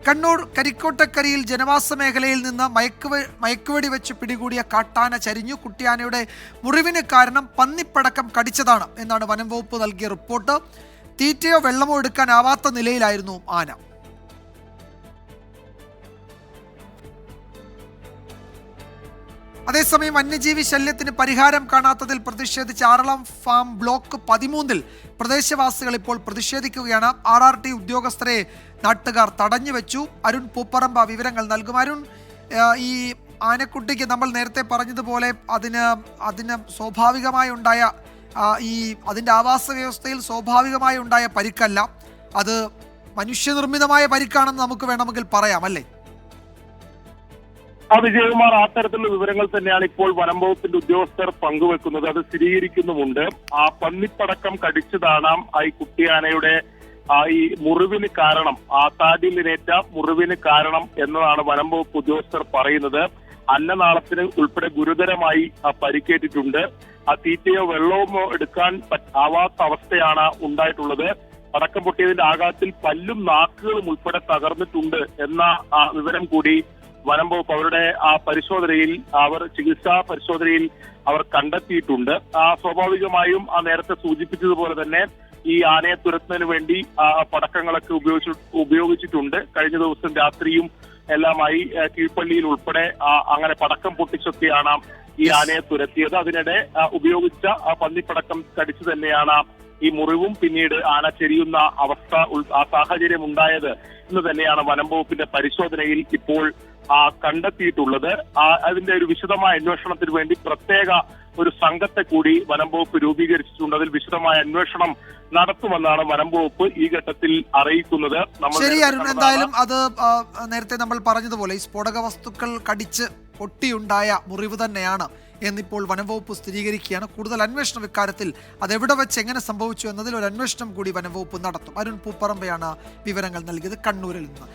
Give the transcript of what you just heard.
കണ്ണൂർ കരിക്കോട്ടക്കരിയിൽ ജനവാസ മേഖലയിൽ നിന്ന് മയക്കുവെടി വെച്ച് പിടികൂടിയ കാട്ടാന ചരിഞ്ഞു. കുട്ടിയാനയുടെ മുറിവിന് കാരണം പന്നിപ്പടക്കം കടിച്ചതാണ് എന്നാണ് വനം വകുപ്പ് നൽകിയ റിപ്പോർട്ട്. തീറ്റയോ വെള്ളമോ എടുക്കാനാവാത്ത നിലയിലായിരുന്നു ആന. അതേസമയം വന്യജീവി ശല്യത്തിന് പരിഹാരം കാണാത്തതിൽ പ്രതിഷേധിച്ച് ആറളം ഫാം ബ്ലോക്ക് 13-ൽ പ്രദേശവാസികൾ ഇപ്പോൾ പ്രതിഷേധിക്കുകയാണ്. RRT ഉദ്യോഗസ്ഥരെ നാട്ടുകാർ തടഞ്ഞു വെച്ചു. അരുൺ പൂപ്പറമ്പ വിവരങ്ങൾ നൽകും. അരുൺ, ഈ ആനക്കുട്ടിക്ക് നമ്മൾ നേരത്തെ പറഞ്ഞതുപോലെ അതിന് സ്വാഭാവികമായി ഉണ്ടായ അതിൻ്റെ ആവാസ വ്യവസ്ഥയിൽ സ്വാഭാവികമായി ഉണ്ടായ പരിക്കല്ല, അത് മനുഷ്യനിർമ്മിതമായ പരിക്കാണെന്ന് നമുക്ക് വേണമെങ്കിൽ പറയാം, അല്ലേ? വിജയകുമാർ, അത്തരത്തിലുള്ള വിവരങ്ങൾ തന്നെയാണ് ഇപ്പോൾ വനം വകുപ്പിന്റെ ഉദ്യോഗസ്ഥർ പങ്കുവെക്കുന്നത്. അത് സ്ഥിരീകരിക്കുന്നുമുണ്ട്. ആ പന്നിപ്പടക്കം കടിച്ചതാണ് ഈ കുട്ടിയാനയുടെ ഈ മുറിവിന് കാരണം, ആ താടിയിലേറ്റ മുറിവിന് കാരണം എന്നതാണ് വനം വകുപ്പ് ഉദ്യോഗസ്ഥർ പറയുന്നത്. അന്നനാളത്തിന് ഉൾപ്പെടെ ഗുരുതരമായി പരിക്കേറ്റിട്ടുണ്ട്. ആ തീറ്റയോ വെള്ളമോ എടുക്കാൻ ആവാത്ത അവസ്ഥയാണ് ഉണ്ടായിട്ടുള്ളത്. പടക്കം പൊട്ടിയതിന്റെ ആഘാതത്തിൽ പല്ലും നാക്കുകളും ഉൾപ്പെടെ തകർന്നിട്ടുണ്ട് എന്ന വിവരം കൂടി വനം വകുപ്പ് അവരുടെ പരിശോധനയിൽ, ചികിത്സാ പരിശോധനയിൽ അവർ കണ്ടെത്തിയിട്ടുണ്ട്. സ്വാഭാവികമായും നേരത്തെ സൂചിപ്പിച്ചതുപോലെ തന്നെ ഈ ആനയെ തുരത്തുന്നതിന് വേണ്ടി പടക്കങ്ങളൊക്കെ ഉപയോഗിച്ചിട്ടുണ്ട്. കഴിഞ്ഞ ദിവസം രാത്രിയും എല്ലാമായി കീഴ്പള്ളിയിൽ ഉൾപ്പെടെ അങ്ങനെ പടക്കം പൊട്ടിച്ചൊക്കെയാണ് ഈ ആനയെ തുരത്തിയത്. അതിനിടെ ഉപയോഗിച്ച പന്നിപ്പടക്കം കടിച്ചു തന്നെയാണ് ഈ മുറിവും പിന്നീട് ആന ചെരിയുന്ന സാഹചര്യം ഉണ്ടായത് എന്ന് തന്നെയാണ് വനം വകുപ്പിന്റെ പരിശോധനയിൽ ഇപ്പോൾ കണ്ടെത്തിയിട്ടുള്ളത്. അതിന്റെ ഒരു വിശദമായ അന്വേഷണത്തിന് വേണ്ടി പ്രത്യേക ഒരു സംഘത്തെ കൂടി വനം വകുപ്പ് രൂപീകരിച്ചിട്ടുണ്ട്. അതിൽ വിശദമായ അന്വേഷണം നടത്തുമെന്നാണ് വനം വകുപ്പ് ഈ ഘട്ടത്തിൽ അറിയിക്കുന്നത്. ശരി അരുൺ, എന്തായാലും അത് നേരത്തെ നമ്മൾ പറഞ്ഞതുപോലെ ഈ സ്ഫോടക വസ്തുക്കൾ കടിച്ച് പൊട്ടിയുണ്ടായ മുറിവ് തന്നെയാണ് എന്നിപ്പോൾ വനം വകുപ്പ് സ്ഥിരീകരിക്കുകയാണ്. കൂടുതൽ അന്വേഷണം ഇക്കാര്യത്തിൽ അതെവിടെ വെച്ച് എങ്ങനെ സംഭവിച്ചു എന്നതിൽ ഒരു അന്വേഷണം കൂടി വനം വകുപ്പ് നടത്തും. അരുൺ പൂപ്പറമ്പയാണ് വിവരങ്ങൾ നൽകിയത് കണ്ണൂരിൽ നിന്ന്.